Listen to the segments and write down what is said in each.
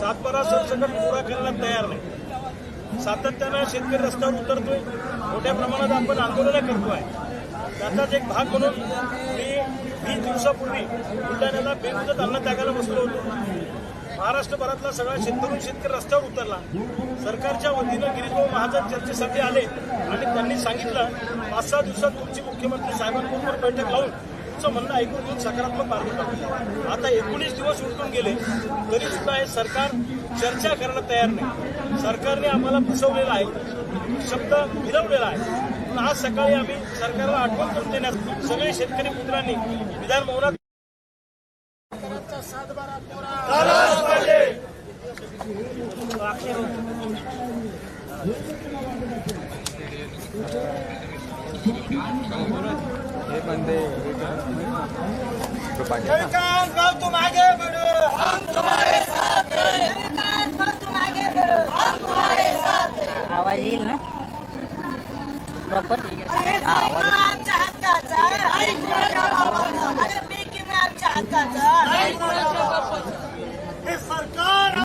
सातबारा सरसकट पुरा करायला तयार नाही। सातत्यानं शेतकरी रस्त्यावर उतरतोय, मोठ्या प्रमाणात आपण आंदोलनं करतोय। त्याचाच एक भाग म्हणून मी 20 दिवसापूर्वी बुलढाण्याला बेमुदत अन्न त्यागायला बसलो होतो। महाराष्ट्रभरातला सगळा शेतकरी रस्त्यावर उतरला। सरकारच्या वतीनं गिरीभाऊ महाजन चर्चेसाठी आले आणि त्यांनी सांगितलं 5-6 दिवसात तुमची मुख्यमंत्री साहेबांबरोबर बैठक लावून तुमचं म्हणणं ऐकून घेऊन सकारात्मक मार्ग काढू। आता 19 दिवस उलटून गेले तरी सुद्धा हे सरकार चर्चा करायला तयार नाही। सरकारने आम्हाला फसवलेला आहे, शब्द मिळवलेला आहे। पण आज सकाळी आम्ही सरकारला आठवण करून देण्यास सगळे शेतकरी मित्रांनी विधान भवनात तुम आगे बढ़ो, हम तुम्हारे साथ हैं। तुम आगे बढ़ो, हम तुम्हारे साथ हैं। आवाज येईल ना प्रॉपर? आमच्या हक्काचा आहे, अरे मी किती आमच्या हक्काचा आहे। हे सरकार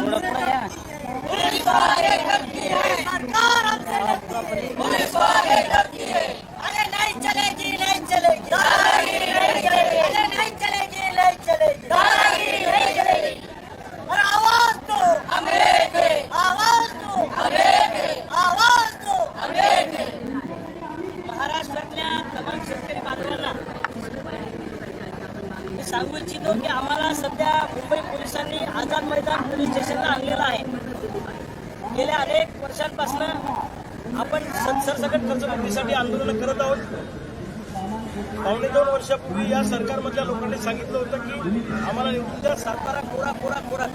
पुलिस वाले डरती है, सरकार हमसे डरती है, पुलिस वाले डरती है। अरे नहीं चलेगी, नहीं चलेगी, दादागिरी नहीं चलेगी, अरे नहीं चलेगी, नहीं चलेगी, दादागिरी नहीं चलेगी। और आवाज दो हमें दे, आवाज दो हमें दे, आवाज दो हमें दे। महाराष्ट्रातल्या तमाम शेतकरी बांधवांना मी सांगू इच्छितो की आम्हाला सध्या मुंबई पोलिसांनी आझाद मैदान पोलीस स्टेशनला आणलेलं आहे। गेल्या अनेक वर्षांपासून आपण सरसकट कर्जमाफीसाठी आंदोलन करत आहोत। 2.25 वर्षापूर्वी या सरकारमधल्या लोकांनी सांगितलं होतं की आम्हाला निवडून द्या, सातबारा कोरा कोरा कोरा।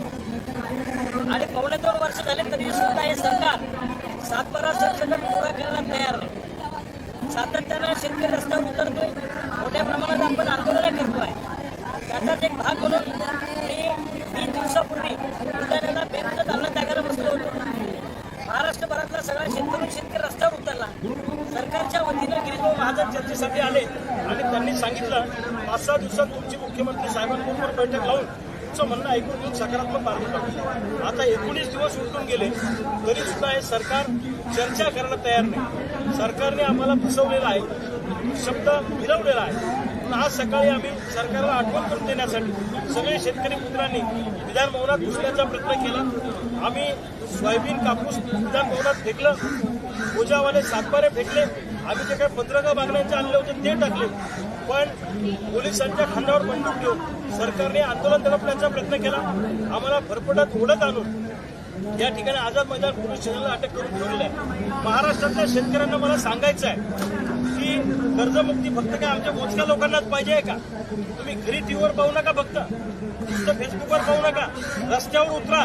आणि 2.25 वर्ष झाले तरी सुद्धा हे सरकार सातबारा सरसकट पुरा करायला तयार नाही। सातत्यानं शेतकरी रस्त्यावर उतरतोय, मोठ्या प्रमाणात आपण आंदोलनं करतोय। त्याचाच एक भाग म्हणून मी 20 दिवसापूर्वी बुलढाण्याला बेमुदत अन्न त्यागायला बसलो होतो। महाराष्ट्रभरातला सगळा शेतकरी रस्त्यावर उतरला। सरकारच्या वतीनं गिरीभाऊ महाजन चर्चेसाठी आले आणि त्यांनी सांगितलं 5-6 दिवसात तुमची मुख्यमंत्री साहेबांबरोबर बैठक लावून तुमचं म्हणणं ऐकून घेऊन सकारात्मक मार्ग काढू। आता 19 दिवस उलटून गेले तरी सुद्धा हे सरकार चर्चा करायला तयार नाही। सरकारने आम्हाला फसवलेला आहे, शब्द मिळवलेला आहे। पण आज सकाळी आम्ही सरकारला आठवण करून देण्यासाठी सगळे शेतकरी मित्रांनी विधान भवनात घुसण्याचा प्रयत्न केला। आम्ही सोयाबीन कापूस विधान भवनात फेकलं, बोजावाले सातबारे फेकले, आम्ही जे काही पत्रकं मागण्यांचे आणले होते ते टाकले। पण पोलिसांच्या खांद्यावर बंदूक ठेवून सरकारने आंदोलन दडपण्याचा प्रयत्न केला। आम्हाला फरफटत ओढत आणून या ठिकाणी आझाद मैदान पोलीस स्टेशनला अटक करून ठेवलेलं आहे। महाराष्ट्रातल्या शेतकऱ्यांना मला सांगायचं आहे की कर्जमुक्ती फक्त काय आमच्या मोजक्या लोकांनाच पाहिजे आहे का? तुम्ही घरी टीव्हीवर पाहू नका, फक्त नुसतं फेसबुकवर पाहू नका, रस्त्यावर उतरा।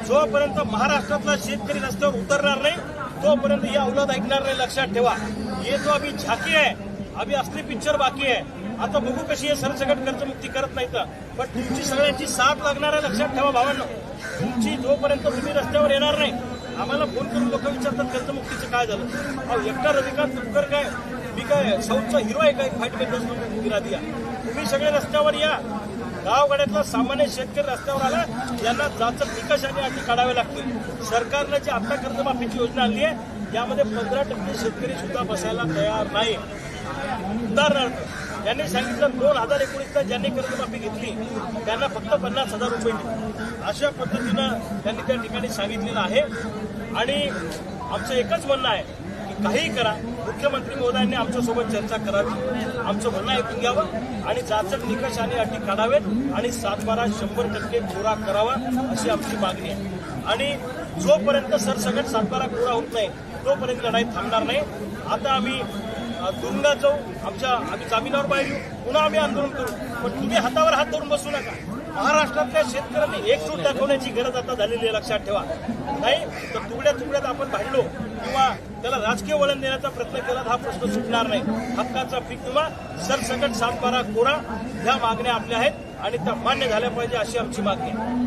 जोपर्यंत महाराष्ट्रातला शेतकरी रस्त्यावर उतरणार नाही तोपर्यंत ही औलाद ऐकणार नाही, लक्षात ठेवा। ये जो अभी झाकी है, अभी असली पिक्चर बाकी है। आता बघू कशी आहे सरसकट कर्जमुक्ती करत नाही तर, पण तुमची सगळ्यांची साथ लागणार आहे, लक्षात ठेवा भावांनो। तुमची जोपर्यंत तुम्ही रस्त्यावर येणार नाही, आम्हाला फोन करून लोक विचारतात कर्जमुक्तीचं काय झालं। अहो एकटा रविकांत तुपकर काय मी काय साऊथचा हिरो आहे काय फाईट करत असतो विरादिया? तुम्ही सगळे रस्त्यावर या। गावगाड्यातला सामान्य शेतकरी रस्त्यावर आला, यांना जाचक निकष आणि अटी काढावे लागतील। सरकारने जी आता कर्जमाफीची योजना आणली आहे यामध्ये 15% शेतकरी सुद्धा बसायला तयार नाही। उदाहरणार्थ त्यांनी सांगितलं 2019ला ज्यांनी कर्जमाफी घेतली त्यांना फक्त 50,000 रुपये दिले, अशा पद्धतीनं त्यांनी त्या ठिकाणी सांगितलेलं आहे। आणि आमचं एकच म्हणणं आहे की काही करा, मुख्यमंत्री महोदयांनी आमच्यासोबत चर्चा करावी, आमचं म्हणणं ऐकून घ्यावं आणि जाचक निकष आणि अटी काढावेत आणि सातबारा 100% कोरा करावा अशी आमची मागणी आहे। आणि जोपर्यंत सरसकट सातबारा कोरा होत नाही तोपर्यंत लढाई थांबणार नाही। आता आम्ही तुरुंगात जाऊ, आम्ही जामिनावर बाहेर येऊ, पुन्हा आम्ही आंदोलन करू, पण तुम्ही हातावर हात धरून बसू नका। महाराष्ट्रातल्या शेतकऱ्यांनी एकजूट दाखवण्याची गरज आता झालेली आहे, लक्षात ठेवा। नाही तर तुकड्या तुकड्यात आपण भांडलो किंवा त्याला राजकीय वळण देण्याचा प्रयत्न केला, हा प्रश्न सुटणार नाही। हक्काचा पीक विमा, सरसकट सातबारा कोरा ह्या मागण्या आपल्या आहेत आणि त्या मान्य झाल्या पाहिजे अशी आमची मागणी आहे।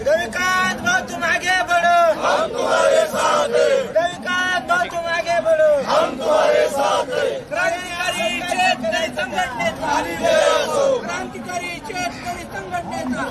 रविकांत भाऊ तुम आगे बढ़ो, हम तुम्हारे साथ हैं। रविकांत भाऊ तुम आगे बढ़ो, हम तुम्हारे साथ हैं। क्रांतिकारी शेतकरी संघटनेचा क्रांतिकारी शेतकरी संघटनेचा